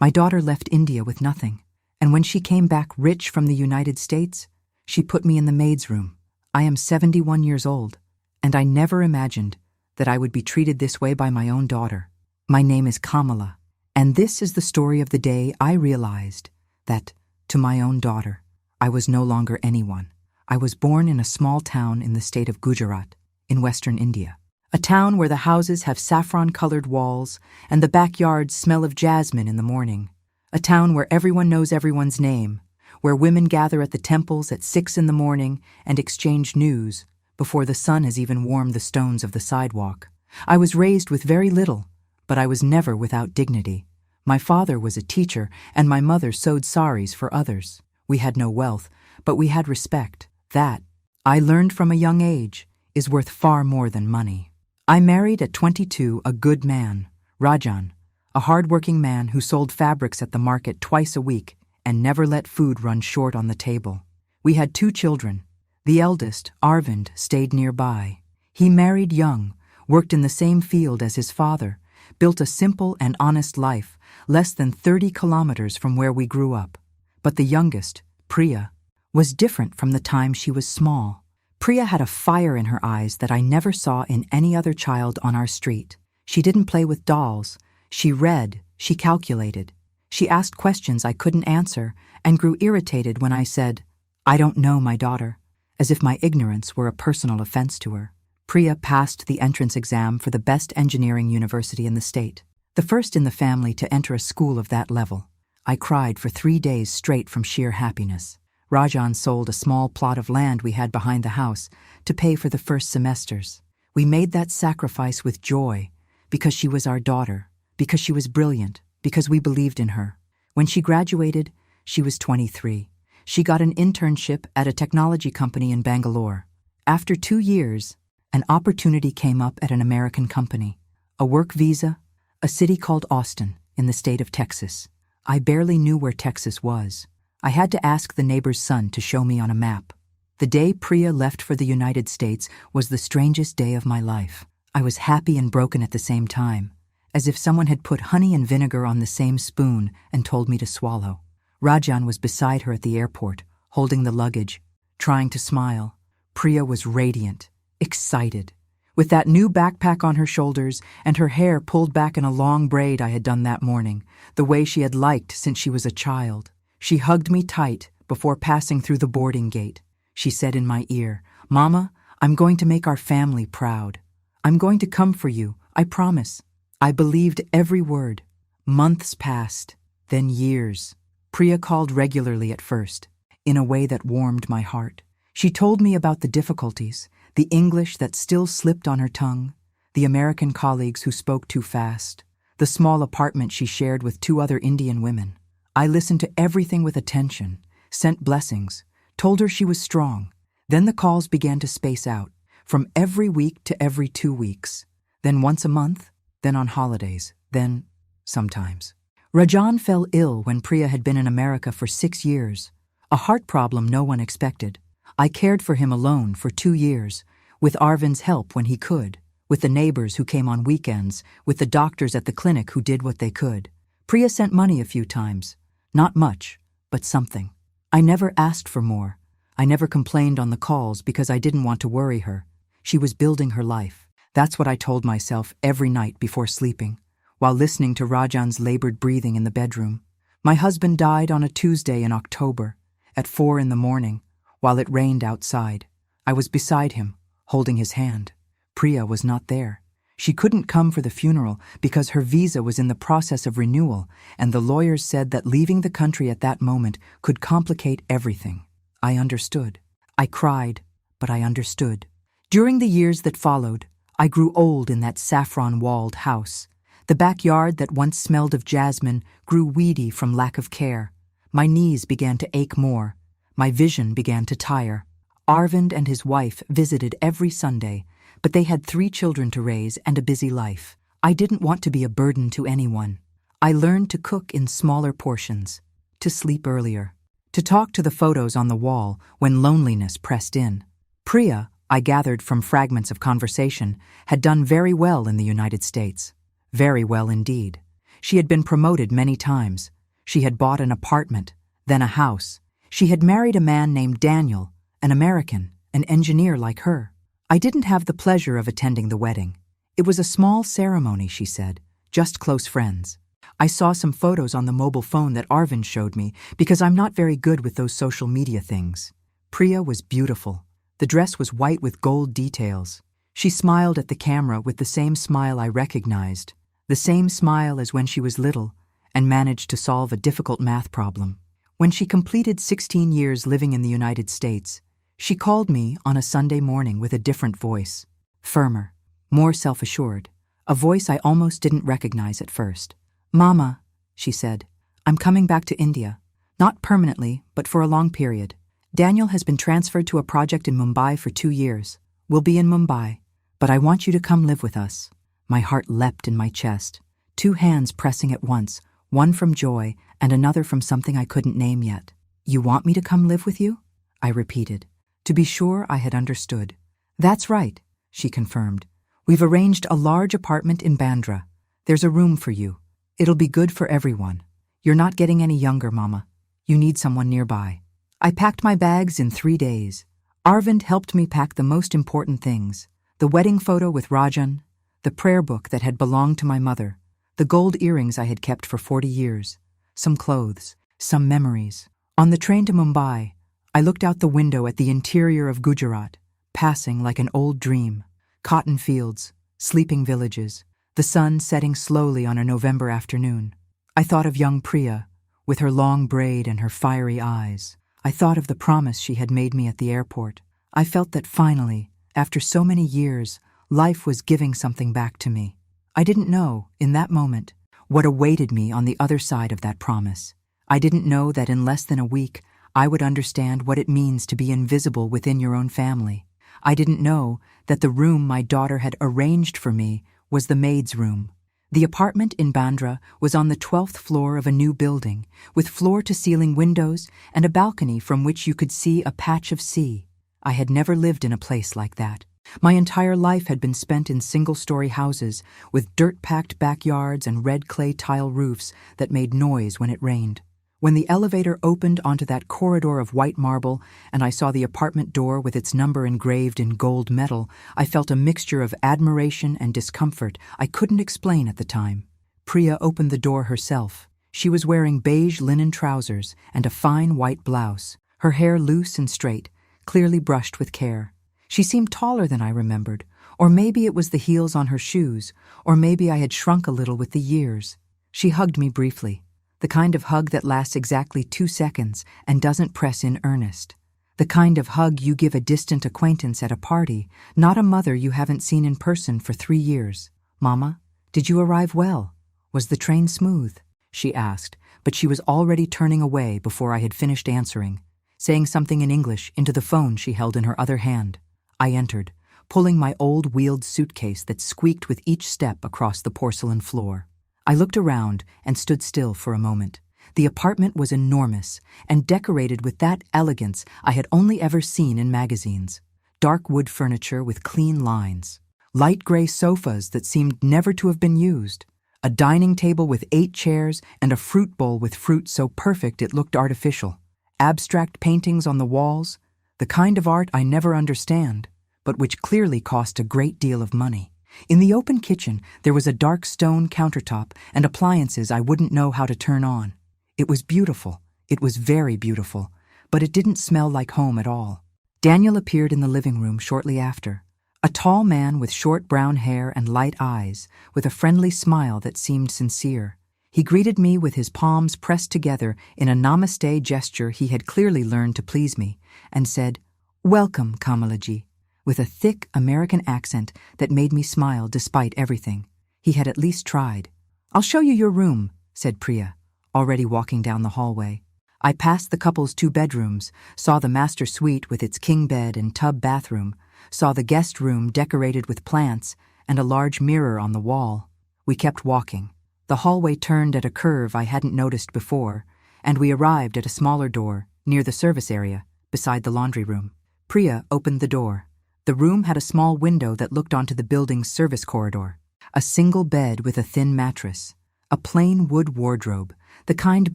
My daughter left India with nothing, and when she came back rich from the United States, she put me in the maid's room. I am 71 years old, and I never imagined that I would be treated this way by my own daughter. My name is Kamala, and this is the story of the day I realized that, to my own daughter, I was no longer anyone. I was born in a small town in the state of Gujarat, in western India. A town where the houses have saffron-colored walls and the backyards smell of jasmine in the morning. A town where everyone knows everyone's name, where women gather at the temples at 6 in the morning and exchange news before the sun has even warmed the stones of the sidewalk. I was raised with very little, but I was never without dignity. My father was a teacher, and my mother sewed saris for others. We had no wealth, but we had respect. That, I learned from a young age, is worth far more than money. I married at 22 a good man, Rajan, a hard-working man who sold fabrics at the market twice a week and never let food run short on the table. We had 2 children. The eldest, Arvind, stayed nearby. He married young, worked in the same field as his father, built a simple and honest life, less than 30 kilometers from where we grew up. But the youngest, Priya, was different from the time she was small. Priya had a fire in her eyes that I never saw in any other child on our street. She didn't play with dolls. She read, she calculated. She asked questions I couldn't answer and grew irritated when I said, "I don't know, my daughter," as if my ignorance were a personal offense to her. Priya passed the entrance exam for the best engineering university in the state, the first in the family to enter a school of that level. I cried for 3 days straight from sheer happiness. Rajan sold a small plot of land we had behind the house to pay for the first semesters. We made that sacrifice with joy because she was our daughter, because she was brilliant, because we believed in her. When she graduated, she was 23. She got an internship at a technology company in Bangalore. After 2 years, an opportunity came up at an American company, a work visa, a city called Austin in the state of Texas. I barely knew where Texas was. I had to ask the neighbor's son to show me on a map. The day Priya left for the United States was the strangest day of my life. I was happy and broken at the same time, as if someone had put honey and vinegar on the same spoon and told me to swallow. Rajan was beside her at the airport, holding the luggage, trying to smile. Priya was radiant, excited, with that new backpack on her shoulders and her hair pulled back in a long braid I had done that morning, the way she had liked since she was a child. She hugged me tight before passing through the boarding gate. She said in my ear, "Mama, I'm going to make our family proud. I'm going to come for you, I promise." I believed every word. Months passed, then years. Priya called regularly at first, in a way that warmed my heart. She told me about the difficulties, the English that still slipped on her tongue, the American colleagues who spoke too fast, the small apartment she shared with 2 other Indian women. I listened to everything with attention, sent blessings, told her she was strong. Then the calls began to space out, from every week to every 2 weeks, then once a month, then on holidays, then sometimes. Rajan fell ill when Priya had been in America for 6 years, a heart problem no one expected. I cared for him alone for 2 years, with Arvind's help when he could, with the neighbors who came on weekends, with the doctors at the clinic who did what they could. Priya sent money a few times. Not much, but something. I never asked for more. I never complained on the calls because I didn't want to worry her. She was building her life. That's what I told myself every night before sleeping, while listening to Rajan's labored breathing in the bedroom. My husband died on a Tuesday in October, at 4 in the morning, while it rained outside. I was beside him, holding his hand. Priya was not there. She couldn't come for the funeral because her visa was in the process of renewal, and the lawyers said that leaving the country at that moment could complicate everything. I understood. I cried, but I understood. During the years that followed, I grew old in that saffron-walled house. The backyard that once smelled of jasmine grew weedy from lack of care. My knees began to ache more. My vision began to tire. Arvind and his wife visited every Sunday, but they had 3 children to raise and a busy life. I didn't want to be a burden to anyone. I learned to cook in smaller portions, to sleep earlier, to talk to the photos on the wall when loneliness pressed in. Priya, I gathered from fragments of conversation, had done very well in the United States. Very well indeed. She had been promoted many times. She had bought an apartment, then a house. She had married a man named Daniel, an American, an engineer like her. I didn't have the pleasure of attending the wedding. It was a small ceremony, she said, just close friends. I saw some photos on the mobile phone that Arvind showed me because I'm not very good with those social media things. Priya was beautiful. The dress was white with gold details. She smiled at the camera with the same smile I recognized, the same smile as when she was little and managed to solve a difficult math problem. When she completed 16 years living in the United States, she called me on a Sunday morning with a different voice, firmer, more self-assured, a voice I almost didn't recognize at first. "Mama," she said, "I'm coming back to India. Not permanently, but for a long period. Daniel has been transferred to a project in Mumbai for 2 years. We'll be in Mumbai, but I want you to come live with us." My heart leapt in my chest, 2 hands pressing at once, one from joy and another from something I couldn't name yet. "You want me to come live with you?" I repeated, to be sure I had understood. "That's right," she confirmed. "We've arranged a large apartment in Bandra. There's a room for you. It'll be good for everyone. You're not getting any younger, Mama. You need someone nearby." I packed my bags in 3 days. Arvind helped me pack the most important things: the wedding photo with Rajan, the prayer book that had belonged to my mother, the gold earrings I had kept for 40 years, some clothes, some memories. On the train to Mumbai, I looked out the window at the interior of Gujarat, passing like an old dream. Cotton fields, sleeping villages, the sun setting slowly on a November afternoon. I thought of young Priya, with her long braid and her fiery eyes. I thought of the promise she had made me at the airport. I felt that finally, after so many years, life was giving something back to me. I didn't know, in that moment, what awaited me on the other side of that promise. I didn't know that in less than a week, I would understand what it means to be invisible within your own family. I didn't know that the room my daughter had arranged for me was the maid's room. The apartment in Bandra was on the 12th floor of a new building, with floor-to-ceiling windows and a balcony from which you could see a patch of sea. I had never lived in a place like that. My entire life had been spent in single-story houses with dirt-packed backyards and red clay tile roofs that made noise when it rained. When the elevator opened onto that corridor of white marble and I saw the apartment door with its number engraved in gold metal, I felt a mixture of admiration and discomfort I couldn't explain at the time. Priya opened the door herself. She was wearing beige linen trousers and a fine white blouse, her hair loose and straight, clearly brushed with care. She seemed taller than I remembered, or maybe it was the heels on her shoes, or maybe I had shrunk a little with the years. She hugged me briefly. The kind of hug that lasts exactly 2 seconds and doesn't press in earnest. The kind of hug you give a distant acquaintance at a party, not a mother you haven't seen in person for 3 years. "Mama, did you arrive well? Was the train smooth?" she asked, but she was already turning away before I had finished answering, saying something in English into the phone she held in her other hand. I entered, pulling my old wheeled suitcase that squeaked with each step across the porcelain floor. I looked around and stood still for a moment. The apartment was enormous and decorated with that elegance I had only ever seen in magazines. Dark wood furniture with clean lines, light gray sofas that seemed never to have been used, a dining table with 8 chairs and a fruit bowl with fruit so perfect it looked artificial, abstract paintings on the walls, the kind of art I never understand, but which clearly cost a great deal of money. In the open kitchen, there was a dark stone countertop and appliances I wouldn't know how to turn on. It was beautiful. It was very beautiful, but it didn't smell like home at all. Daniel appeared in the living room shortly after. A tall man with short brown hair and light eyes, with a friendly smile that seemed sincere. He greeted me with his palms pressed together in a namaste gesture he had clearly learned to please me, and said, "Welcome, Kamalaji," with a thick American accent that made me smile despite everything. He had at least tried. "I'll show you your room," said Priya, already walking down the hallway. I passed the couple's 2 bedrooms, saw the master suite with its king bed and tub bathroom, saw the guest room decorated with plants and a large mirror on the wall. We kept walking. The hallway turned at a curve I hadn't noticed before, and we arrived at a smaller door, near the service area, beside the laundry room. Priya opened the door. The room had a small window that looked onto the building's service corridor. A single bed with a thin mattress. A plain wood wardrobe, the kind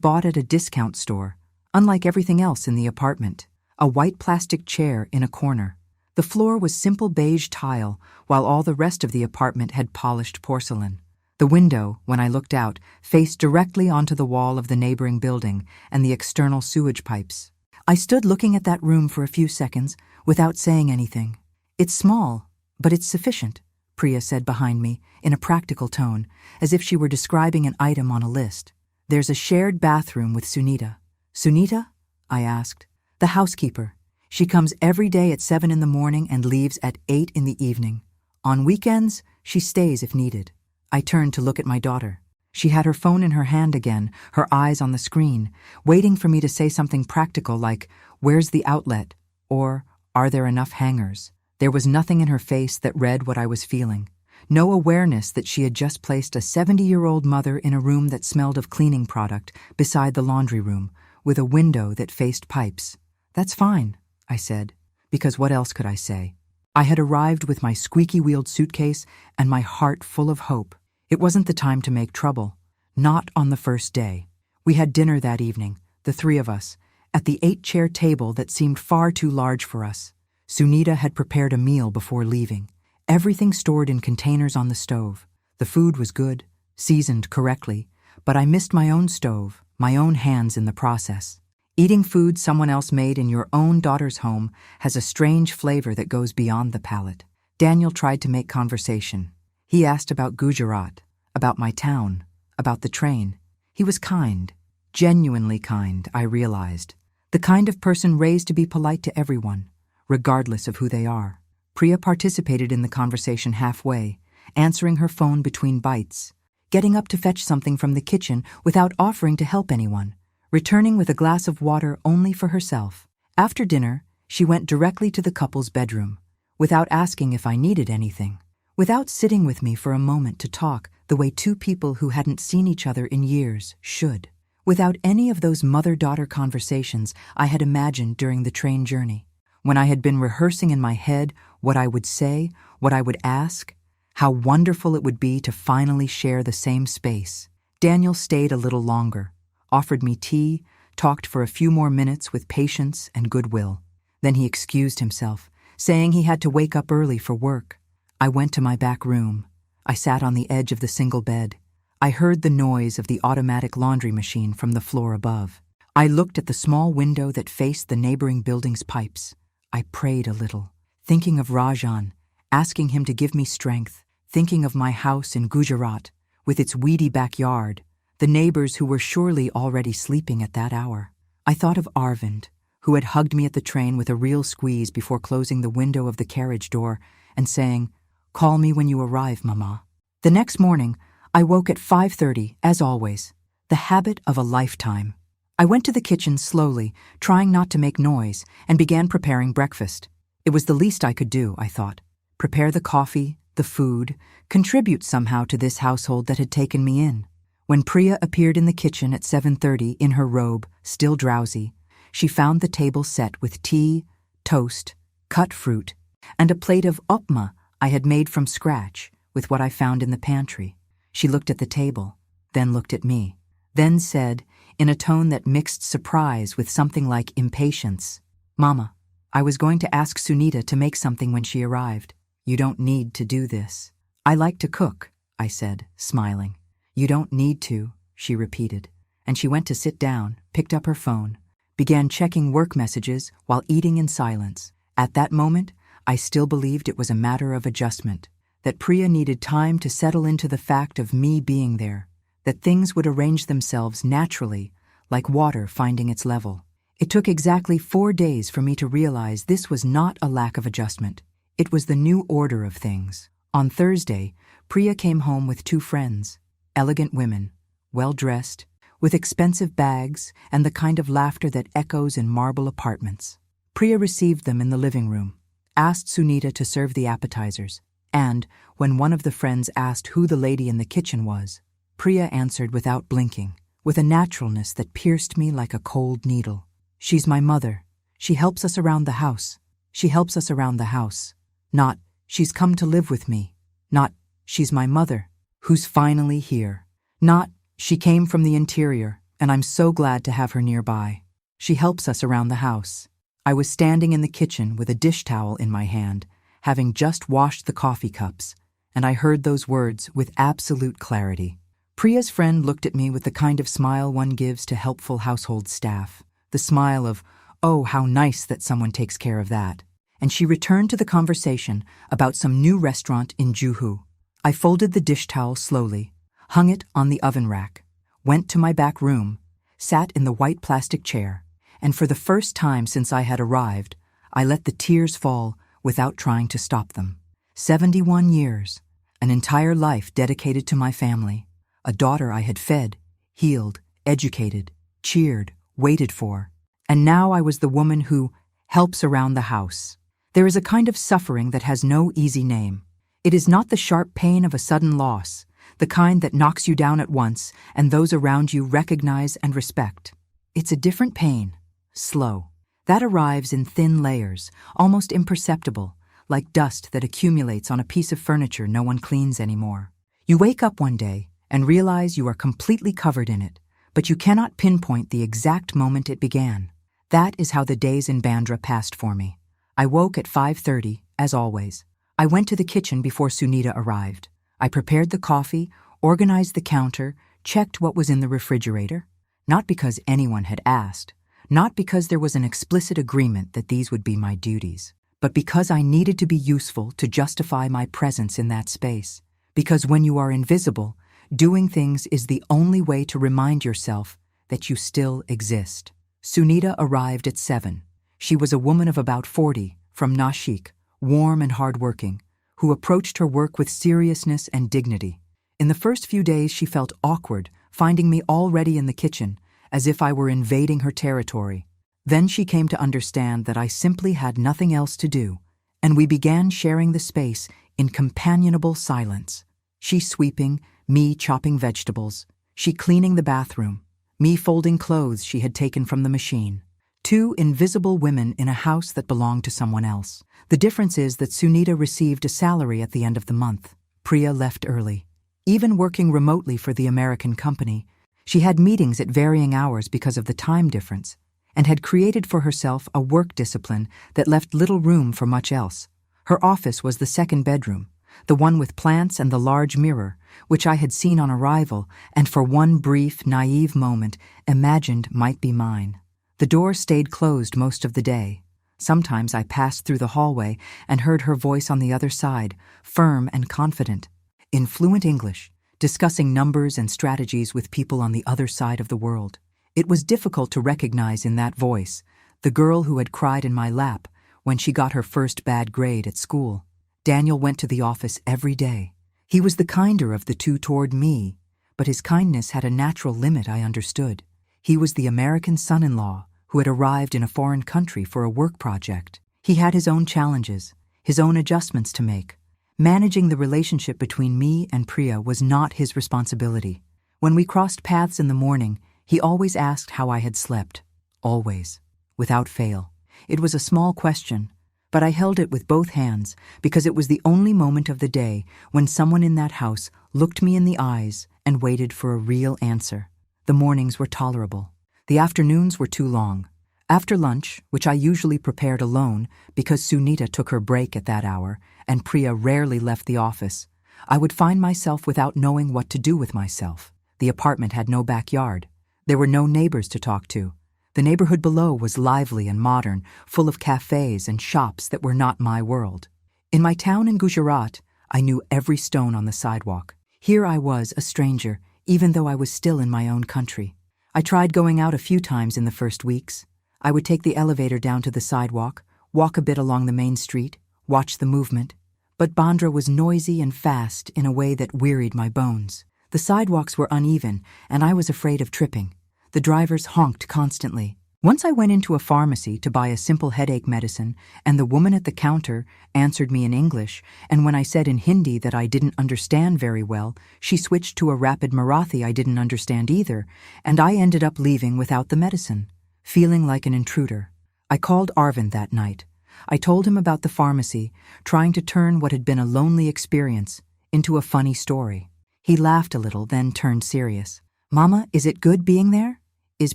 bought at a discount store, unlike everything else in the apartment. A white plastic chair in a corner. The floor was simple beige tile, while all the rest of the apartment had polished porcelain. The window, when I looked out, faced directly onto the wall of the neighboring building and the external sewage pipes. I stood looking at that room for a few seconds, without saying anything. "It's small, but it's sufficient," Priya said behind me, in a practical tone, as if she were describing an item on a list. "There's a shared bathroom with Sunita." "Sunita?" I asked. "The housekeeper. She comes every day at 7 in the morning and leaves at 8 in the evening. On weekends, she stays if needed." I turned to look at my daughter. She had her phone in her hand again, her eyes on the screen, waiting for me to say something practical like, "Where's the outlet?" or "Are there enough hangers?" There was nothing in her face that read what I was feeling. No awareness that she had just placed a 70-year-old mother in a room that smelled of cleaning product beside the laundry room, with a window that faced pipes. "That's fine," I said, because what else could I say? I had arrived with my squeaky-wheeled suitcase and my heart full of hope. It wasn't the time to make trouble. Not on the first day. We had dinner that evening, the three of us, at the 8-chair table that seemed far too large for us. Sunita had prepared a meal before leaving. Everything stored in containers on the stove. The food was good, seasoned correctly, but I missed my own stove, my own hands in the process. Eating food someone else made in your own daughter's home has a strange flavor that goes beyond the palate. Daniel tried to make conversation. He asked about Gujarat, about my town, about the train. He was kind, genuinely kind, I realized. The kind of person raised to be polite to everyone, regardless of who they are. Priya participated in the conversation halfway, answering her phone between bites, getting up to fetch something from the kitchen without offering to help anyone, returning with a glass of water only for herself. After dinner, she went directly to the couple's bedroom, without asking if I needed anything, without sitting with me for a moment to talk the way two people who hadn't seen each other in years should, without any of those mother-daughter conversations I had imagined during the train journey. When I had been rehearsing in my head what I would say, what I would ask, how wonderful it would be to finally share the same space. Daniel stayed a little longer, offered me tea, talked for a few more minutes with patience and goodwill. Then he excused himself, saying he had to wake up early for work. I went to my back room. I sat on the edge of the single bed. I heard the noise of the automatic laundry machine from the floor above. I looked at the small window that faced the neighboring building's pipes. I prayed a little, thinking of Rajan, asking him to give me strength, thinking of my house in Gujarat, with its weedy backyard, the neighbors who were surely already sleeping at that hour. I thought of Arvind, who had hugged me at the train with a real squeeze before closing the window of the carriage door and saying, "Call me when you arrive, Mama." The next morning, I woke at 5:30, as always, the habit of a lifetime. I went to the kitchen slowly, trying not to make noise, and began preparing breakfast. It was the least I could do, I thought. Prepare the coffee, the food, contribute somehow to this household that had taken me in. When Priya appeared in the kitchen at 7:30 in her robe, still drowsy, she found the table set with tea, toast, cut fruit, and a plate of upma I had made from scratch with what I found in the pantry. She looked at the table, then looked at me, then said, in a tone that mixed surprise with something like impatience, "Mama, I was going to ask Sunita to make something when she arrived. You don't need to do this." "I like to cook," I said, smiling. "You don't need to," she repeated, and she went to sit down, picked up her phone, began checking work messages while eating in silence. At that moment, I still believed it was a matter of adjustment, that Priya needed time to settle into the fact of me being there, that things would arrange themselves naturally, like water finding its level. It took exactly 4 days for me to realize this was not a lack of adjustment. It was the new order of things. On Thursday, Priya came home with 2 friends, elegant women, well-dressed, with expensive bags and the kind of laughter that echoes in marble apartments. Priya received them in the living room, asked Sunita to serve the appetizers, and, when one of the friends asked who the lady in the kitchen was, Priya answered without blinking, with a naturalness that pierced me like a cold needle. "She's my mother. She helps us around the house. She helps us around the house. Not, she's come to live with me. Not, she's my mother, who's finally here. Not, She came from the interior, and I'm so glad to have her nearby. She helps us around the house. I was standing in the kitchen with a dish towel in my hand, having just washed the coffee cups, and I heard those words with absolute clarity. Priya's friend looked at me with the kind of smile one gives to helpful household staff. The smile of, "Oh, how nice that someone takes care of that." And she returned to the conversation about some new restaurant in Juhu. I folded the dish towel slowly, hung it on the oven rack, went to my back room, sat in the white plastic chair, and for the first time since I had arrived, I let the tears fall without trying to stop them. 71 years, an entire life dedicated to my family, a daughter I had fed, healed, educated, cheered, waited for, and now I was the woman who helps around the house. There is a kind of suffering that has no easy name. It is not the sharp pain of a sudden loss, the kind that knocks you down at once and those around you recognize and respect. It's a different pain, slow. That arrives in thin layers, almost imperceptible, like dust that accumulates on a piece of furniture no one cleans anymore. You wake up one day and realize you are completely covered in it, but you cannot pinpoint the exact moment it began. That is how the days in Bandra passed for me. I woke at 5:30, as always. I went to the kitchen before Sunita arrived. I prepared the coffee, organized the counter, checked what was in the refrigerator. Not because anyone had asked, not because there was an explicit agreement that these would be my duties, but because I needed to be useful to justify my presence in that space. Because when you are invisible, doing things is the only way to remind yourself that you still exist. Sunita arrived at 7. She was a woman of about 40, from Nashik, warm and hardworking, who approached her work with seriousness and dignity. In the first few days she felt awkward, finding me already in the kitchen, as if I were invading her territory. Then she came to understand that I simply had nothing else to do, and we began sharing the space in companionable silence. She sweeping, me chopping vegetables, she cleaning the bathroom, me folding clothes she had taken from the machine. Two invisible women in a house that belonged to someone else. The difference is that Sunita received a salary at the end of the month. Priya left early. Even working remotely for the American company, she had meetings at varying hours because of the time difference, and had created for herself a work discipline that left little room for much else. Her office was the second bedroom, the one with plants and the large mirror, which I had seen on arrival and for one brief, naive moment imagined might be mine. The door stayed closed most of the day. Sometimes I passed through the hallway and heard her voice on the other side, firm and confident, in fluent English, discussing numbers and strategies with people on the other side of the world. It was difficult to recognize in that voice the girl who had cried in my lap when she got her first bad grade at school. Daniel went to the office every day. He was the kinder of the two toward me, but his kindness had a natural limit, I understood. He was the American son-in-law who had arrived in a foreign country for a work project. He had his own challenges, his own adjustments to make. Managing the relationship between me and Priya was not his responsibility. When we crossed paths in the morning, he always asked how I had slept. Always. Without fail. It was a small question, but I held it with both hands because it was the only moment of the day when someone in that house looked me in the eyes and waited for a real answer. The mornings were tolerable. The afternoons were too long. After lunch, which I usually prepared alone because Sunita took her break at that hour and Priya rarely left the office, I would find myself without knowing what to do with myself. The apartment had no backyard. There were no neighbors to talk to. The neighborhood below was lively and modern, full of cafes and shops that were not my world. In my town in Gujarat, I knew every stone on the sidewalk. Here I was, a stranger, even though I was still in my own country. I tried going out a few times in the first weeks. I would take the elevator down to the sidewalk, walk a bit along the main street, watch the movement. But Bandra was noisy and fast in a way that wearied my bones. The sidewalks were uneven, and I was afraid of tripping. The drivers honked constantly. Once I went into a pharmacy to buy a simple headache medicine, and the woman at the counter answered me in English, and when I said in Hindi that I didn't understand very well, she switched to a rapid Marathi I didn't understand either, and I ended up leaving without the medicine, feeling like an intruder. I called Arvind that night. I told him about the pharmacy, trying to turn what had been a lonely experience into a funny story. He laughed a little, then turned serious. Mama, is it good being there? Is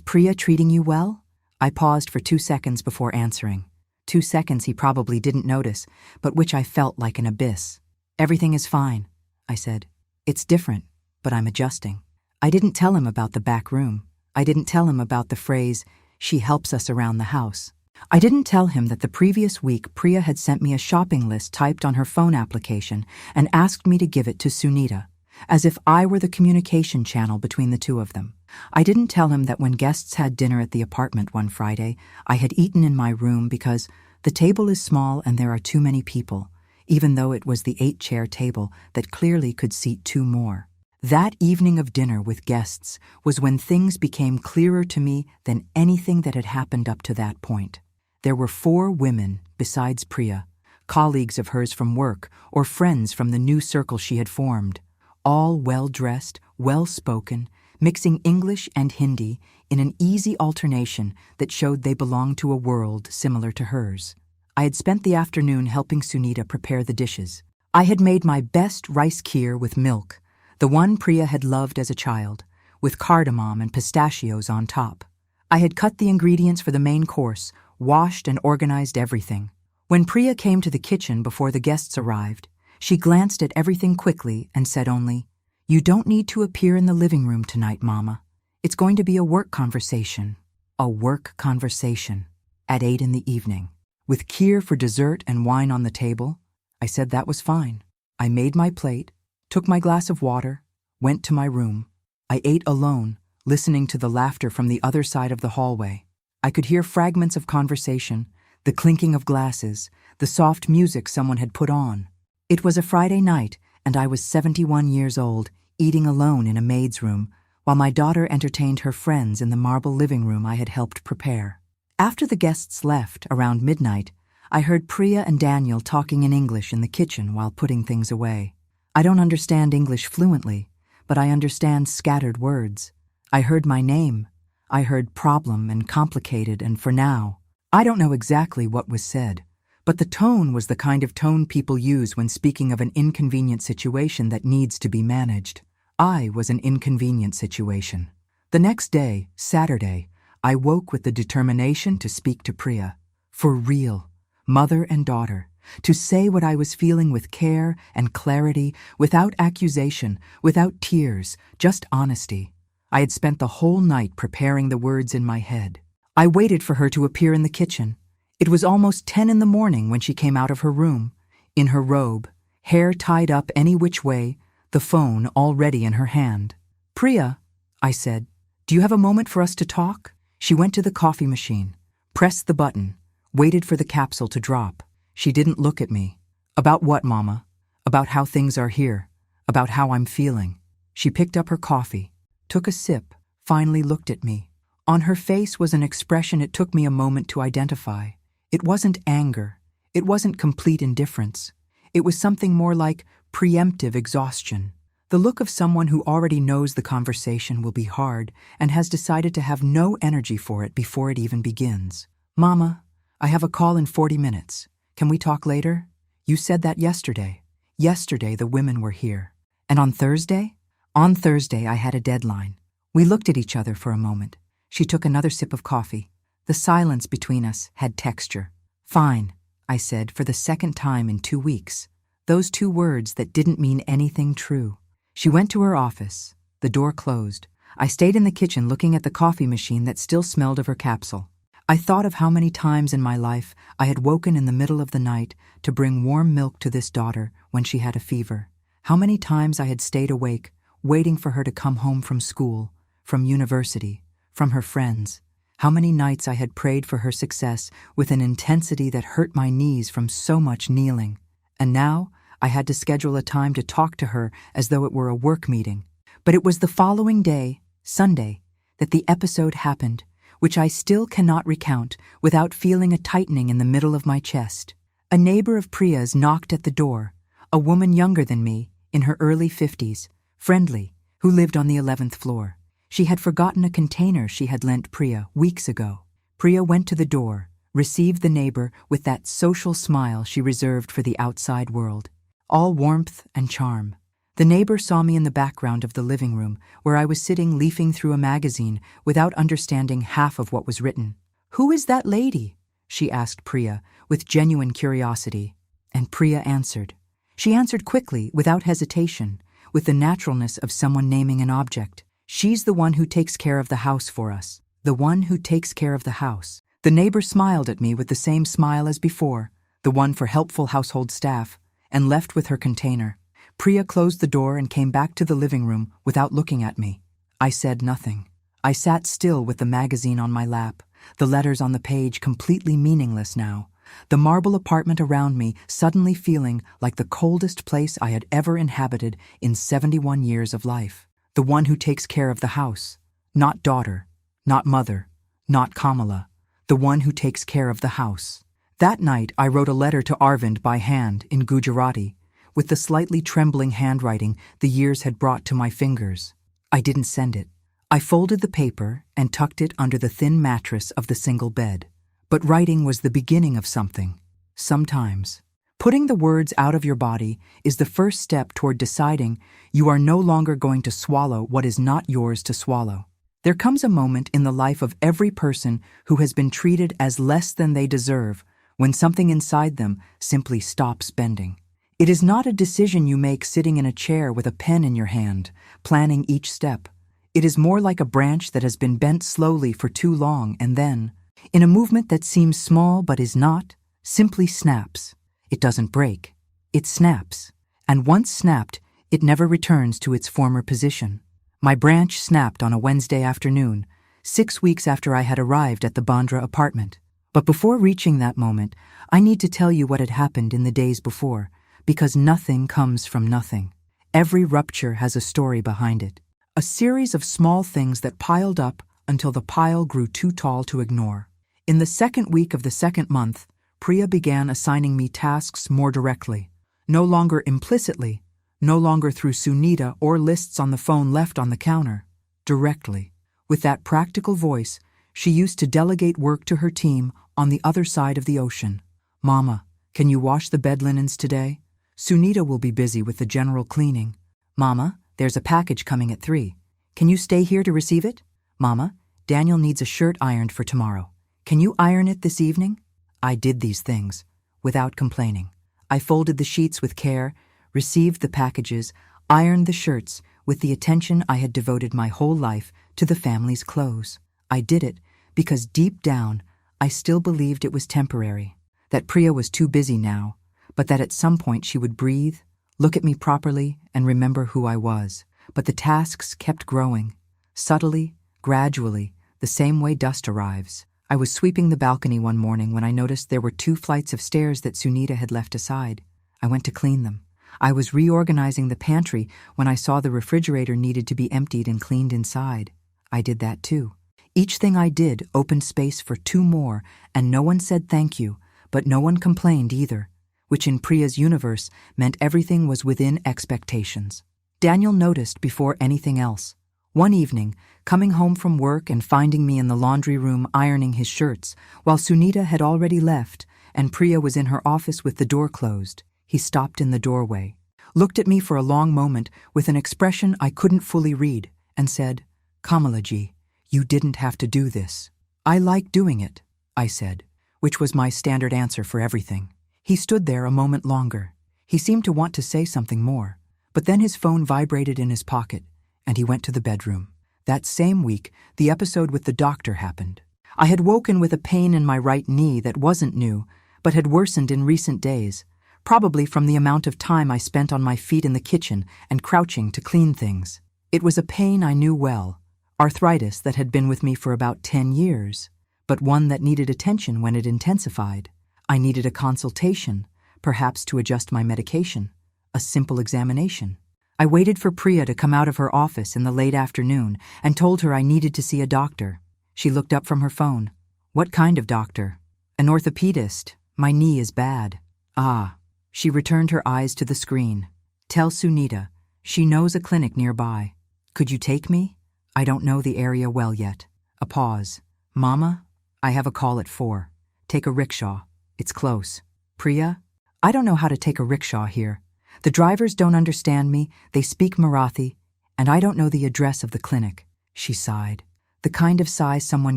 Priya treating you well? I paused for 2 seconds before answering. 2 seconds he probably didn't notice, but which I felt like an abyss. Everything is fine, I said. It's different, but I'm adjusting. I didn't tell him about the back room. I didn't tell him about the phrase, she helps us around the house. I didn't tell him that the previous week Priya had sent me a shopping list typed on her phone application and asked me to give it to Sunita, as if I were the communication channel between the two of them. I didn't tell him that when guests had dinner at the apartment one Friday, I had eaten in my room because the table is small and there are too many people, even though it was the 8-chair table that clearly could seat 2 more. That evening of dinner with guests was when things became clearer to me than anything that had happened up to that point. There were 4 women besides Priya, colleagues of hers from work or friends from the new circle she had formed, all well-dressed, well-spoken, mixing English and Hindi in an easy alternation that showed they belonged to a world similar to hers. I had spent the afternoon helping Sunita prepare the dishes. I had made my best rice kheer with milk, the one Priya had loved as a child, with cardamom and pistachios on top. I had cut the ingredients for the main course, washed and organized everything. When Priya came to the kitchen before the guests arrived, she glanced at everything quickly and said only, "You don't need to appear in the living room tonight, Mama. It's going to be a work conversation." A work conversation. At 8 in the evening. With kheer for dessert and wine on the table, I said that was fine. I made my plate, took my glass of water, went to my room. I ate alone, listening to the laughter from the other side of the hallway. I could hear fragments of conversation, the clinking of glasses, the soft music someone had put on. It was a Friday night, and I was 71 years old, eating alone in a maid's room, while my daughter entertained her friends in the marble living room I had helped prepare. After the guests left, around midnight, I heard Priya and Daniel talking in English in the kitchen while putting things away. I don't understand English fluently, but I understand scattered words. I heard my name. I heard problem and complicated and for now. I don't know exactly what was said, but the tone was the kind of tone people use when speaking of an inconvenient situation that needs to be managed. I was an inconvenient situation. The next day, Saturday, I woke with the determination to speak to Priya. For real, mother and daughter, to say what I was feeling with care and clarity, without accusation, without tears, just honesty. I had spent the whole night preparing the words in my head. I waited for her to appear in the kitchen. It was almost 10 in the morning when she came out of her room, in her robe, hair tied up any which way, the phone already in her hand. "Priya," I said, "do you have a moment for us to talk?" She went to the coffee machine, pressed the button, waited for the capsule to drop. She didn't look at me. "About what, Mama?" "About how things are here. About how I'm feeling." She picked up her coffee, took a sip, finally looked at me. On her face was an expression it took me a moment to identify. It wasn't anger. It wasn't complete indifference. It was something more like preemptive exhaustion. The look of someone who already knows the conversation will be hard and has decided to have no energy for it before it even begins. "Mama, I have a call in 40 minutes. Can we talk later? You said that yesterday. Yesterday the women were here. And on Thursday?" "On Thursday I had a deadline." We looked at each other for a moment. She took another sip of coffee. The silence between us had texture. "Fine," I said for the second time in 2 weeks. Those 2 words that didn't mean anything true. She went to her office. The door closed. I stayed in the kitchen looking at the coffee machine that still smelled of her capsule. I thought of how many times in my life I had woken in the middle of the night to bring warm milk to this daughter when she had a fever. How many times I had stayed awake, waiting for her to come home from school, from university, from her friends. How many nights I had prayed for her success with an intensity that hurt my knees from so much kneeling. And now I had to schedule a time to talk to her as though it were a work meeting. But it was the following day, Sunday, that the episode happened, which I still cannot recount without feeling a tightening in the middle of my chest. A neighbor of Priya's knocked at the door, a woman younger than me, in her early 50s, friendly, who lived on the 11th floor. She had forgotten a container she had lent Priya weeks ago. Priya went to the door, received the neighbor with that social smile she reserved for the outside world. All warmth and charm. The neighbor saw me in the background of the living room, where I was sitting leafing through a magazine without understanding half of what was written. "Who is that lady?" she asked Priya, with genuine curiosity. And Priya answered. She answered quickly, without hesitation, with the naturalness of someone naming an object. "She's the one who takes care of the house for us. The one who takes care of the house." The neighbor smiled at me with the same smile as before, the one for helpful household staff, and left with her container. Priya closed the door and came back to the living room without looking at me. I said nothing. I sat still with the magazine on my lap, the letters on the page completely meaningless now, the marble apartment around me suddenly feeling like the coldest place I had ever inhabited in 71 years of life. The one who takes care of the house. Not daughter, not mother, not Kamala. The one who takes care of the house. That night I wrote a letter to Arvind by hand in Gujarati, with the slightly trembling handwriting the years had brought to my fingers. I didn't send it. I folded the paper and tucked it under the thin mattress of the single bed. But writing was the beginning of something. Sometimes. Putting the words out of your body is the first step toward deciding you are no longer going to swallow what is not yours to swallow. There comes a moment in the life of every person who has been treated as less than they deserve when something inside them simply stops bending. It is not a decision you make sitting in a chair with a pen in your hand, planning each step. It is more like a branch that has been bent slowly for too long and then, in a movement that seems small but is not, simply snaps. It doesn't break. It snaps. And once snapped, it never returns to its former position. My branch snapped on a Wednesday afternoon, 6 weeks after I had arrived at the Bandra apartment. But before reaching that moment, I need to tell you what had happened in the days before, because nothing comes from nothing. Every rupture has a story behind it. A series of small things that piled up until the pile grew too tall to ignore. In the second week of the second month, Priya began assigning me tasks more directly, no longer implicitly, no longer through Sunita or lists on the phone left on the counter, directly. With that practical voice, she used to delegate work to her team on the other side of the ocean. "Mama, can you wash the bed linens today? Sunita will be busy with the general cleaning." "Mama, there's a package coming at 3. Can you stay here to receive it?" "Mama, Daniel needs a shirt ironed for tomorrow. Can you iron it this evening?" I did these things, without complaining. I folded the sheets with care, received the packages, ironed the shirts with the attention I had devoted my whole life to the family's clothes. I did it because deep down, I still believed it was temporary, that Priya was too busy now, but that at some point she would breathe, look at me properly, and remember who I was. But the tasks kept growing, subtly, gradually, the same way dust arrives. I was sweeping the balcony one morning when I noticed there were 2 flights of stairs that Sunita had left aside. I went to clean them. I was reorganizing the pantry when I saw the refrigerator needed to be emptied and cleaned inside. I did that too. Each thing I did opened space for 2 more, and no one said thank you, but no one complained either, which in Priya's universe meant everything was within expectations. Daniel noticed before anything else. One evening, coming home from work and finding me in the laundry room ironing his shirts, while Sunita had already left and Priya was in her office with the door closed, he stopped in the doorway, looked at me for a long moment with an expression I couldn't fully read, and said, "Kamala ji, you didn't have to do this." "I like doing it," I said, which was my standard answer for everything. He stood there a moment longer. He seemed to want to say something more, but then his phone vibrated in his pocket, and he went to the bedroom. That same week, the episode with the doctor happened. I had woken with a pain in my right knee that wasn't new, but had worsened in recent days, probably from the amount of time I spent on my feet in the kitchen and crouching to clean things. It was a pain I knew well, arthritis that had been with me for about 10 years, but one that needed attention when it intensified. I needed a consultation, perhaps to adjust my medication, a simple examination. I waited for Priya to come out of her office in the late afternoon and told her I needed to see a doctor. She looked up from her phone. "What kind of doctor?" "An orthopedist. My knee is bad." "Ah." She returned her eyes to the screen. "Tell Sunita. She knows a clinic nearby. Could you take me? I don't know the area well yet." A pause. "Mama, I have a call at 4. Take a rickshaw. It's close." "Priya, I don't know how to take a rickshaw here. The drivers don't understand me, they speak Marathi, and I don't know the address of the clinic. She sighed. The kind of sigh someone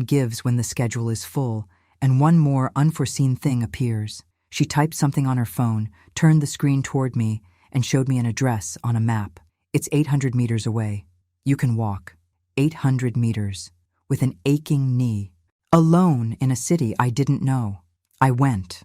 gives when the schedule is full, and one more unforeseen thing appears. She typed something on her phone, turned the screen toward me, and showed me an address on a map. It's 800 meters away. You can walk. 800 meters. With an aching knee. Alone in a city I didn't know. I went.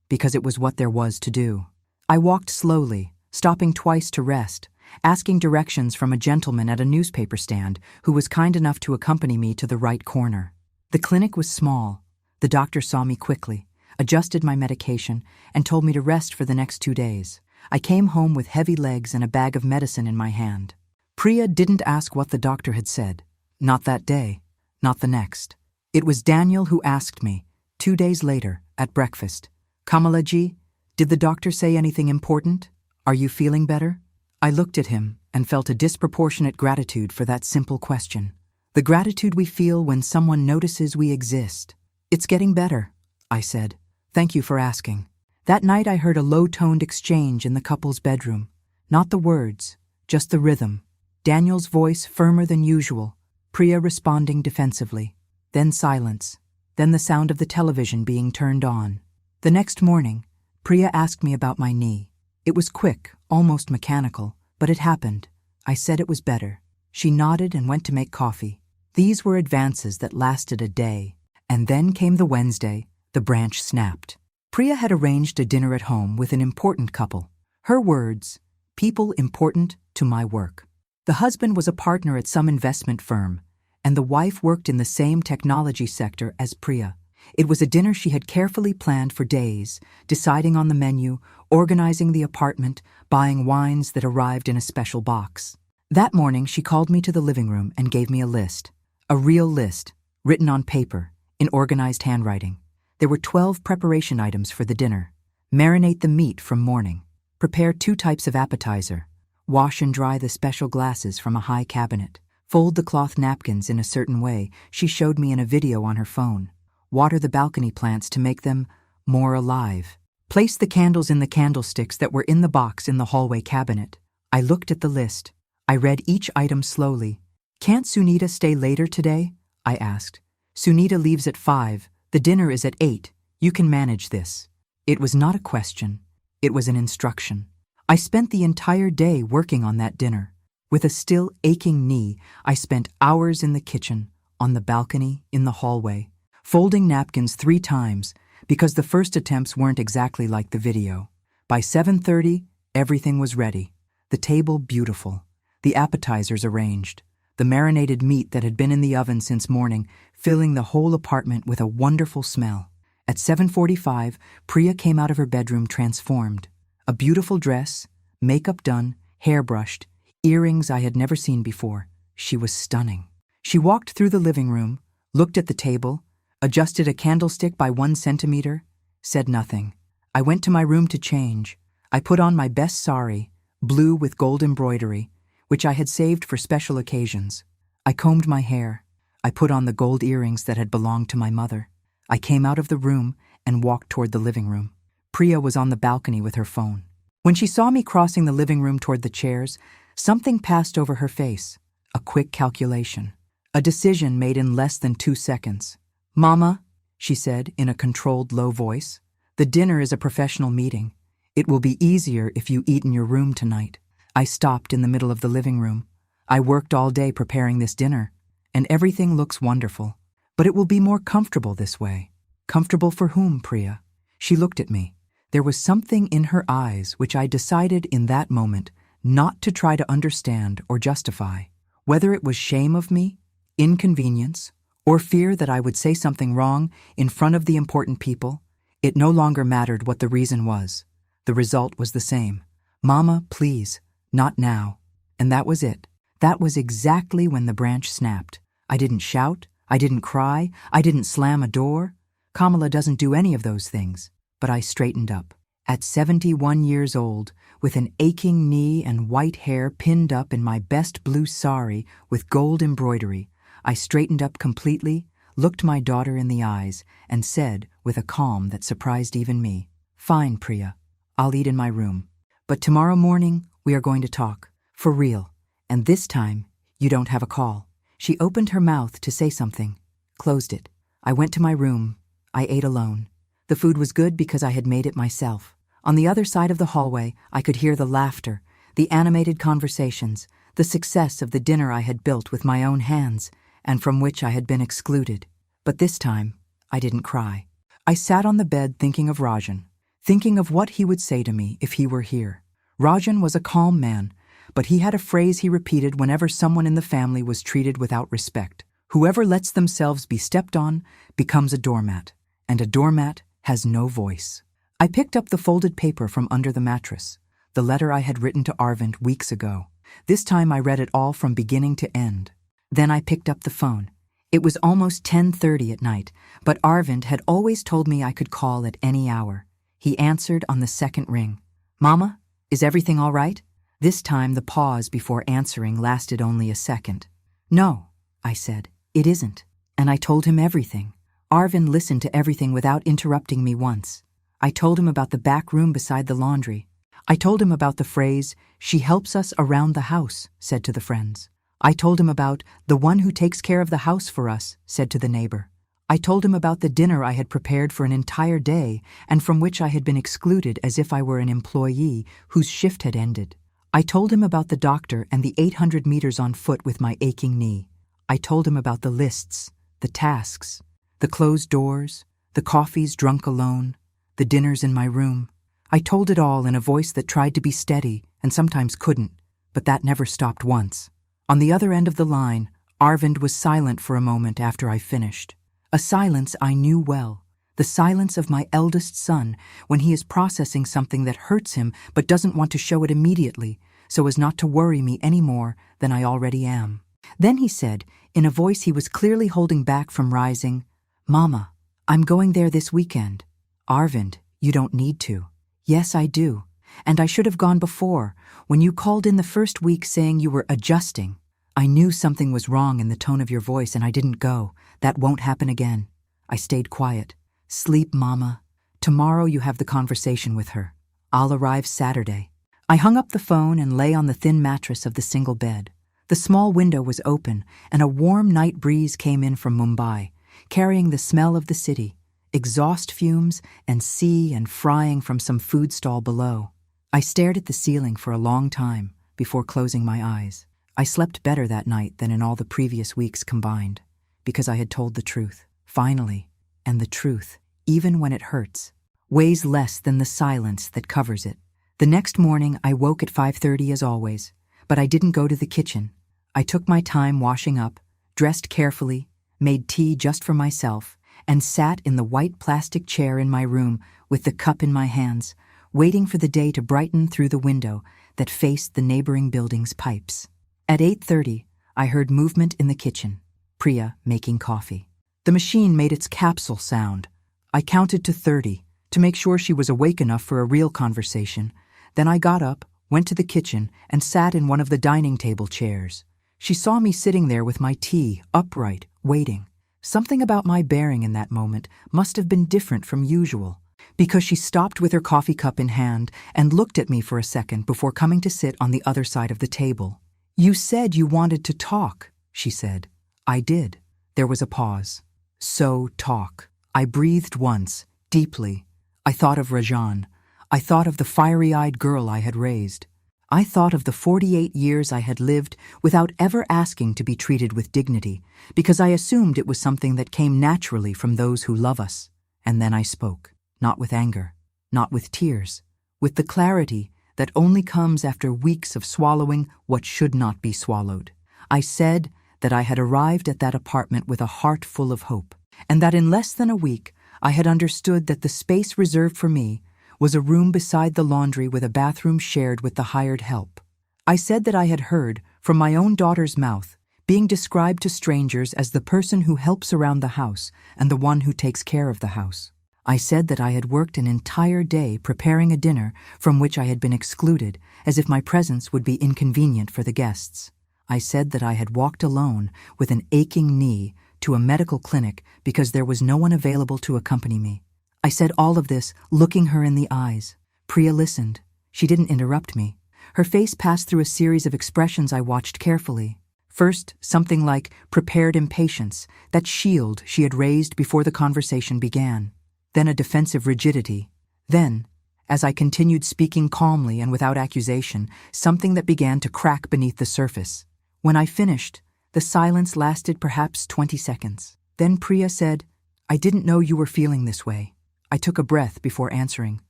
Because it was what there was to do. I walked slowly, stopping twice to rest, asking directions from a gentleman at a newspaper stand who was kind enough to accompany me to the right corner. The clinic was small. The doctor saw me quickly, adjusted my medication, and told me to rest for the next 2 days. I came home with heavy legs and a bag of medicine in my hand. Priya didn't ask what the doctor had said. Not that day, not the next. It was Daniel who asked me, 2 days later, at breakfast, "Kamala ji, did the doctor say anything important? Are you feeling better?" I looked at him and felt a disproportionate gratitude for that simple question. The gratitude we feel when someone notices we exist. "It's getting better," I said. "Thank you for asking." That night I heard a low-toned exchange in the couple's bedroom. Not the words, just the rhythm. Daniel's voice firmer than usual, Priya responding defensively. Then silence. Then the sound of the television being turned on. The next morning, Priya asked me about my knee. It was quick, almost mechanical, but it happened. I said it was better. She nodded and went to make coffee. These were advances that lasted a day. And then came the Wednesday. The branch snapped. Priya had arranged a dinner at home with an important couple. Her words, people important to my work. The husband was a partner at some investment firm, and the wife worked in the same technology sector as Priya. It was a dinner she had carefully planned for days, deciding on the menu, organizing the apartment, buying wines that arrived in a special box. That morning she called me to the living room and gave me a list. A real list, written on paper, in organized handwriting. There were 12 preparation items for the dinner. Marinate the meat from morning. Prepare 2 types of appetizer. Wash and dry the special glasses from a high cabinet. Fold the cloth napkins in a certain way she showed me in a video on her phone. Water the balcony plants to make them more alive. Place the candles in the candlesticks that were in the box in the hallway cabinet. I looked at the list. I read each item slowly. "Can't Sunita stay later today?" I asked. "Sunita leaves at 5. The dinner is at 8. You can manage this." It was not a question. It was an instruction. I spent the entire day working on that dinner. With a still aching knee, I spent hours in the kitchen, on the balcony, in the hallway, folding napkins 3 times because the first attempts weren't exactly like the video. By 7:30, everything was ready. The table beautiful. The appetizers arranged. The marinated meat that had been in the oven since morning, filling the whole apartment with a wonderful smell. At 7:45, Priya came out of her bedroom transformed. A beautiful dress, makeup done, hair brushed, earrings I had never seen before. She was stunning. She walked through the living room, looked at the table, adjusted a candlestick by 1 centimeter, said nothing. I went to my room to change. I put on my best sari, blue with gold embroidery, which I had saved for special occasions. I combed my hair. I put on the gold earrings that had belonged to my mother. I came out of the room and walked toward the living room. Priya was on the balcony with her phone. When she saw me crossing the living room toward the chairs, something passed over her face. A quick calculation. A decision made in less than 2 seconds. "Mama," she said in a controlled, low voice, "the dinner is a professional meeting. It will be easier if you eat in your room tonight." I stopped in the middle of the living room. I worked all day preparing this dinner, and everything looks wonderful. But it will be more comfortable this way. Comfortable for whom, Priya? She looked at me. There was something in her eyes which I decided in that moment not to try to understand or justify. Whether it was shame of me, inconvenience, or fear that I would say something wrong in front of the important people, it no longer mattered what the reason was. The result was the same. "Mama, please, not now." And that was it. That was exactly when the branch snapped. I didn't shout. I didn't cry. I didn't slam a door. Kamala doesn't do any of those things. But I straightened up. At 71 years old, with an aching knee and white hair pinned up in my best blue sari with gold embroidery, I straightened up completely, looked my daughter in the eyes, and said, with a calm that surprised even me, "Fine, Priya. I'll eat in my room. But tomorrow morning, we are going to talk. For real. And this time, you don't have a call. She opened her mouth to say something, closed it. I went to my room. I ate alone. The food was good because I had made it myself. On the other side of the hallway, I could hear the laughter, the animated conversations, the success of the dinner I had built with my own hands, and from which I had been excluded. But this time, I didn't cry. I sat on the bed thinking of Rajan, thinking of what he would say to me if he were here. Rajan was a calm man, but he had a phrase he repeated whenever someone in the family was treated without respect. Whoever lets themselves be stepped on becomes a doormat, and a doormat has no voice. I picked up the folded paper from under the mattress, the letter I had written to Arvind weeks ago. This time I read it all from beginning to end. Then I picked up the phone. It was almost 10:30 at night, but Arvind had always told me I could call at any hour. He answered on the second ring. "Mama, is everything all right?" This time the pause before answering lasted only a second. "No," I said, "it isn't." And I told him everything. Arvind listened to everything without interrupting me once. I told him about the back room beside the laundry. I told him about the phrase, "She helps us around the house," said to the friends. I told him about "the one who takes care of the house for us," said to the neighbor. I told him about the dinner I had prepared for an entire day and from which I had been excluded as if I were an employee whose shift had ended. I told him about the doctor and the 800 meters on foot with my aching knee. I told him about the lists, the tasks, the closed doors, the coffees drunk alone, the dinners in my room. I told it all in a voice that tried to be steady and sometimes couldn't, but that never stopped once. On the other end of the line, Arvind was silent for a moment after I finished. A silence I knew well, the silence of my eldest son when he is processing something that hurts him but doesn't want to show it immediately so as not to worry me any more than I already am. Then he said, in a voice he was clearly holding back from rising, "Mama, I'm going there this weekend." "Arvind, you don't need to." "Yes, I do. And I should have gone before, when you called in the first week saying you were adjusting. I knew something was wrong in the tone of your voice and I didn't go. That won't happen again." I stayed quiet. "Sleep, Mama. Tomorrow you have the conversation with her. I'll arrive Saturday." I hung up the phone and lay on the thin mattress of the single bed. The small window was open and a warm night breeze came in from Mumbai, carrying the smell of the city, exhaust fumes and sea and frying from some food stall below. I stared at the ceiling for a long time before closing my eyes. I slept better that night than in all the previous weeks combined, because I had told the truth, finally, and the truth, even when it hurts, weighs less than the silence that covers it. The next morning I woke at 5:30 as always, but I didn't go to the kitchen. I took my time washing up, dressed carefully, made tea just for myself, and sat in the white plastic chair in my room with the cup in my hands, waiting for the day to brighten through the window that faced the neighboring building's pipes. At 8:30, I heard movement in the kitchen, Priya making coffee. The machine made its capsule sound. I counted to 30 to make sure she was awake enough for a real conversation. Then I got up, went to the kitchen, and sat in one of the dining table chairs. She saw me sitting there with my tea, upright, waiting. Something about my bearing in that moment must have been different from usual, because she stopped with her coffee cup in hand and looked at me for a second before coming to sit on the other side of the table. "You said you wanted to talk," she said. "I did." There was a pause. "So talk." I breathed once, deeply. I thought of Rajan. I thought of the fiery-eyed girl I had raised. I thought of the 48 years I had lived without ever asking to be treated with dignity, because I assumed it was something that came naturally from those who love us. And then I spoke, not with anger, not with tears, with the clarity that only comes after weeks of swallowing what should not be swallowed. I said that I had arrived at that apartment with a heart full of hope, and that in less than a week I had understood that the space reserved for me was a room beside the laundry with a bathroom shared with the hired help. I said that I had heard, from my own daughter's mouth, being described to strangers as the person who helps around the house and the one who takes care of the house. I said that I had worked an entire day preparing a dinner from which I had been excluded, as if my presence would be inconvenient for the guests. I said that I had walked alone with an aching knee to a medical clinic because there was no one available to accompany me. I said all of this, looking her in the eyes. Priya listened. She didn't interrupt me. Her face passed through a series of expressions I watched carefully. First, something like prepared impatience, that shield she had raised before the conversation began. Then a defensive rigidity. Then, as I continued speaking calmly and without accusation, something that began to crack beneath the surface. When I finished, the silence lasted perhaps 20 seconds. Then Priya said, "I didn't know you were feeling this way." I took a breath before answering.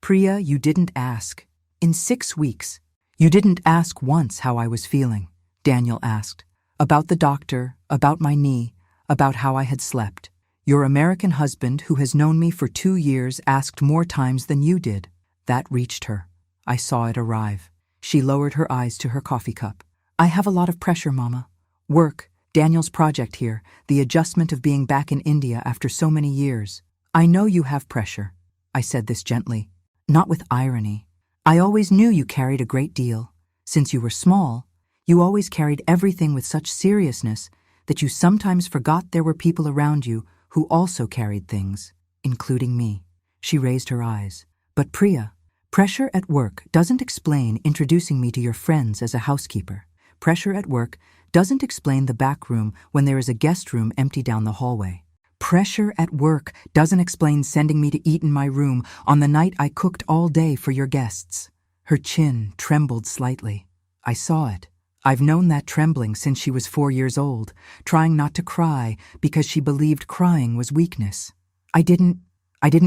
"Priya, you didn't ask. In 6 weeks, you didn't ask once how I was feeling," Daniel asked. "About the doctor, about my knee, about how I had slept. Your American husband, who has known me for 2 years, asked more times than you did." That reached her. I saw it arrive. She lowered her eyes to her coffee cup. "I have a lot of pressure, Mama. Work, Daniel's project here, the adjustment of being back in India after so many years. I know you have pressure." I said this gently, not with irony. "I always knew you carried a great deal. Since you were small, you always carried everything with such seriousness that you sometimes forgot there were people around you who also carried things, including me." She raised her eyes. "But Priya, pressure at work doesn't explain introducing me to your friends as a housekeeper. Pressure at work doesn't explain the back room when there is a guest room empty down the hallway. Pressure at work doesn't explain sending me to eat in my room on the night I cooked all day for your guests." Her chin trembled slightly. I saw it. I've known that trembling since she was 4 years old, trying not to cry because she believed crying was weakness. I didn't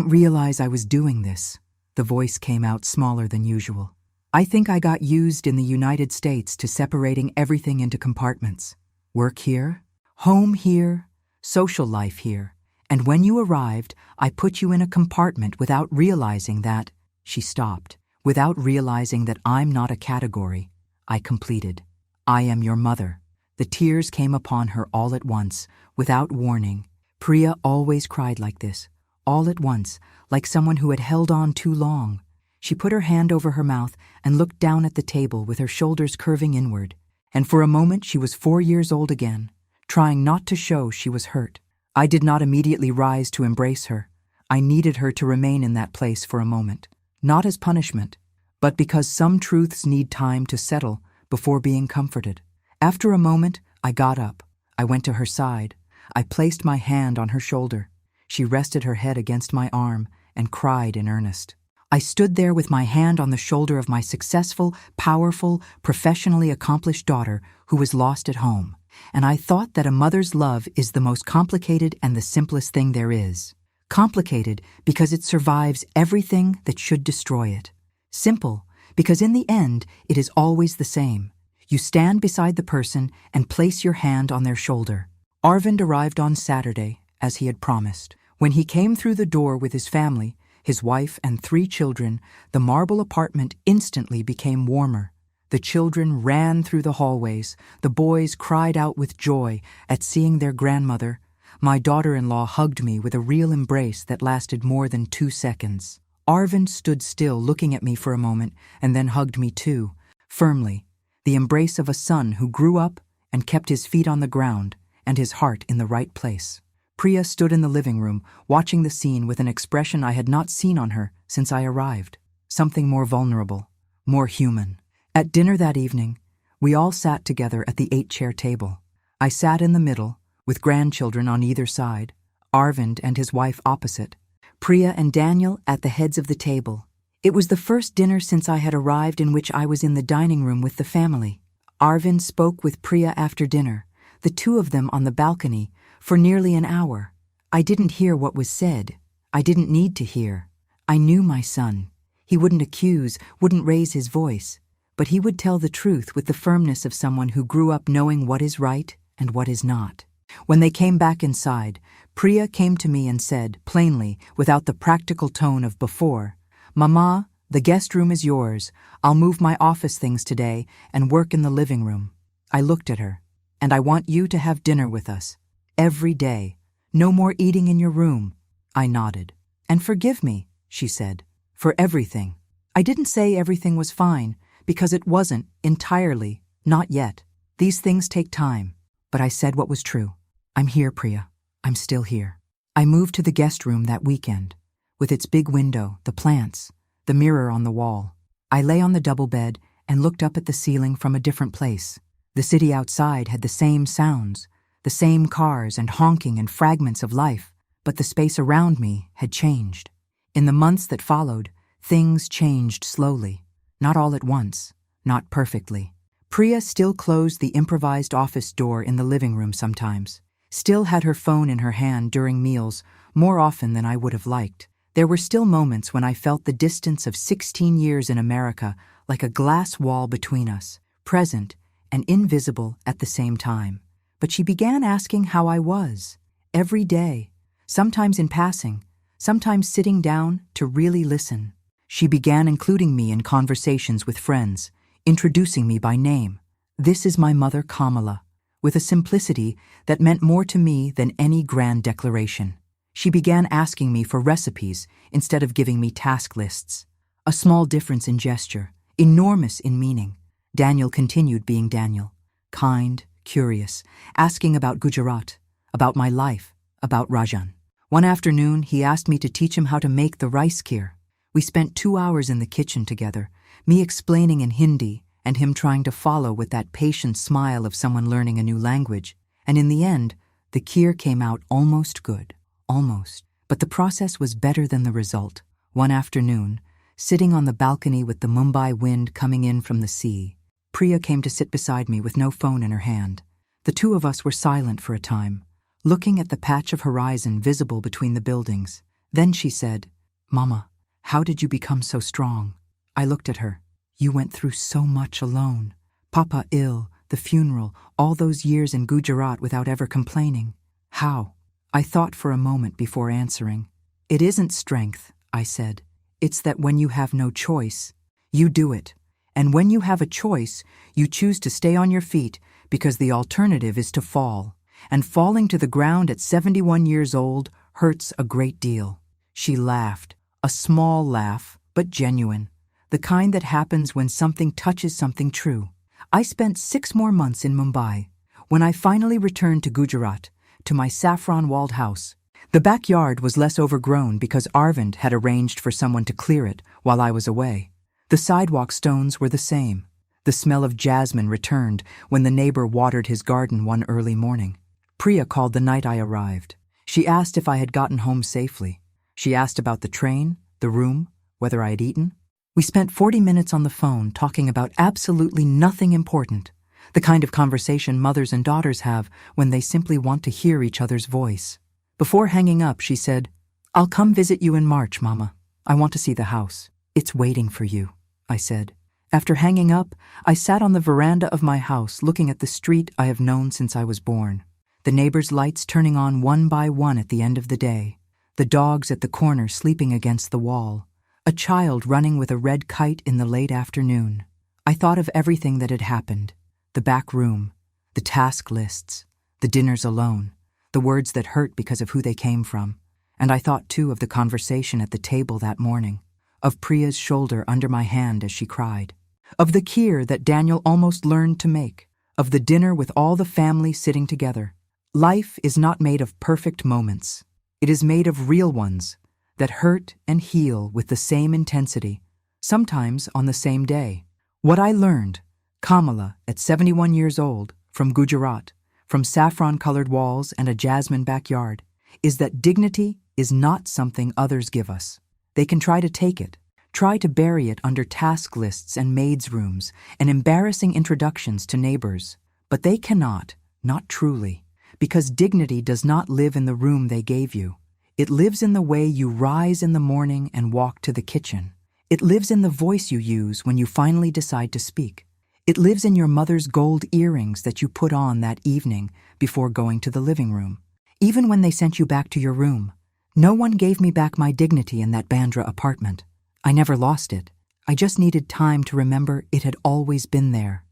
realize I was doing this." The voice came out smaller than usual. "I think I got used in the United States to separating everything into compartments. Work here, home here, social life here. And when you arrived, I put you in a compartment without realizing that—" She stopped. "Without realizing that I'm not a category." I completed. "I am your mother." The tears came upon her all at once, without warning. Priya always cried like this, all at once, like someone who had held on too long. She put her hand over her mouth and looked down at the table with her shoulders curving inward. And for a moment she was 4 years old again, trying not to show she was hurt. I did not immediately rise to embrace her. I needed her to remain in that place for a moment, not as punishment, but because some truths need time to settle before being comforted. After a moment, I got up. I went to her side. I placed my hand on her shoulder. She rested her head against my arm and cried in earnest. I stood there with my hand on the shoulder of my successful, powerful, professionally accomplished daughter who was lost at home, and I thought that a mother's love is the most complicated and the simplest thing there is. Complicated because it survives everything that should destroy it. Simple because in the end it is always the same. You stand beside the person and place your hand on their shoulder. Arvind arrived on Saturday, as he had promised. When he came through the door with his family, his wife and 3 children, the marble apartment instantly became warmer. The children ran through the hallways. The boys cried out with joy at seeing their grandmother. My daughter-in-law hugged me with a real embrace that lasted more than 2 seconds. Arvind stood still looking at me for a moment and then hugged me too, firmly, the embrace of a son who grew up and kept his feet on the ground and his heart in the right place. Priya stood in the living room, watching the scene with an expression I had not seen on her since I arrived. Something more vulnerable, more human. At dinner that evening, we all sat together at the 8-chair table. I sat in the middle, with grandchildren on either side, Arvind and his wife opposite, Priya and Daniel at the heads of the table. It was the first dinner since I had arrived in which I was in the dining room with the family. Arvind spoke with Priya after dinner, the 2 of them on the balcony, for nearly an hour. I didn't hear what was said. I didn't need to hear. I knew my son. He wouldn't accuse, wouldn't raise his voice, but he would tell the truth with the firmness of someone who grew up knowing what is right and what is not. When they came back inside, Priya came to me and said, plainly, without the practical tone of before, "Mama, the guest room is yours. I'll move my office things today and work in the living room." I looked at her. "And I want you to have dinner with us. Every day. No more eating in your room." I nodded. "And forgive me," she said, "for everything." I didn't say everything was fine, because it wasn't, entirely, not yet. These things take time. But I said what was true. "I'm here, Priya. I'm still here." I moved to the guest room that weekend, with its big window, the plants, the mirror on the wall. I lay on the double bed and looked up at the ceiling from a different place. The city outside had the same sounds, the same cars and honking and fragments of life, but the space around me had changed. In the months that followed, things changed slowly, not all at once, not perfectly. Priya still closed the improvised office door in the living room sometimes, still had her phone in her hand during meals more often than I would have liked. There were still moments when I felt the distance of 16 years in America like a glass wall between us, present and invisible at the same time. But she began asking how I was, every day, sometimes in passing, sometimes sitting down to really listen. She began including me in conversations with friends, introducing me by name. "This is my mother, Kamala," with a simplicity that meant more to me than any grand declaration. She began asking me for recipes instead of giving me task lists. A small difference in gesture, enormous in meaning. Daniel continued being Daniel, kind, curious, asking about Gujarat, about my life, about Rajan. One afternoon, he asked me to teach him how to make the rice kheer. We spent 2 hours in the kitchen together, me explaining in Hindi and him trying to follow with that patient smile of someone learning a new language. And in the end, the kheer came out almost good. Almost. But the process was better than the result. One afternoon, sitting on the balcony with the Mumbai wind coming in from the sea, Priya came to sit beside me with no phone in her hand. The two of us were silent for a time, looking at the patch of horizon visible between the buildings. Then she said, "Mama, how did you become so strong?" I looked at her. "You went through so much alone. Papa ill, the funeral, all those years in Gujarat without ever complaining. How?" I thought for a moment before answering. "It isn't strength," I said. "It's that when you have no choice, you do it. And when you have a choice, you choose to stay on your feet because the alternative is to fall. And falling to the ground at 71 years old hurts a great deal." She laughed, a small laugh, but genuine, the kind that happens when something touches something true. I spent 6 more months in Mumbai. When I finally returned to Gujarat, to my saffron-walled house, the backyard was less overgrown because Arvind had arranged for someone to clear it while I was away. The sidewalk stones were the same. The smell of jasmine returned when the neighbor watered his garden one early morning. Priya called the night I arrived. She asked if I had gotten home safely. She asked about the train, the room, whether I had eaten. We spent 40 minutes on the phone talking about absolutely nothing important, the kind of conversation mothers and daughters have when they simply want to hear each other's voice. Before hanging up, she said, "I'll come visit you in March, Mama. I want to see the house." "It's waiting for you," I said. After hanging up, I sat on the veranda of my house looking at the street I have known since I was born. The neighbors' lights turning on one by one at the end of the day. The dogs at the corner sleeping against the wall. A child running with a red kite in the late afternoon. I thought of everything that had happened. The back room, the task lists, the dinners alone, the words that hurt because of who they came from. And I thought too of the conversation at the table that morning, of Priya's shoulder under my hand as she cried, of the kheer that Daniel almost learned to make, of the dinner with all the family sitting together. Life is not made of perfect moments. It is made of real ones that hurt and heal with the same intensity, sometimes on the same day. What I learned, Kamala, at 71 years old, from Gujarat, from saffron-colored walls and a jasmine backyard, is that dignity is not something others give us. They can try to take it, try to bury it under task lists and maids' rooms and embarrassing introductions to neighbors. But they cannot, not truly, because dignity does not live in the room they gave you. It lives in the way you rise in the morning and walk to the kitchen. It lives in the voice you use when you finally decide to speak. It lives in your mother's gold earrings that you put on that evening before going to the living room. Even when they sent you back to your room, no one gave me back my dignity in that Bandra apartment. I never lost it. I just needed time to remember it had always been there.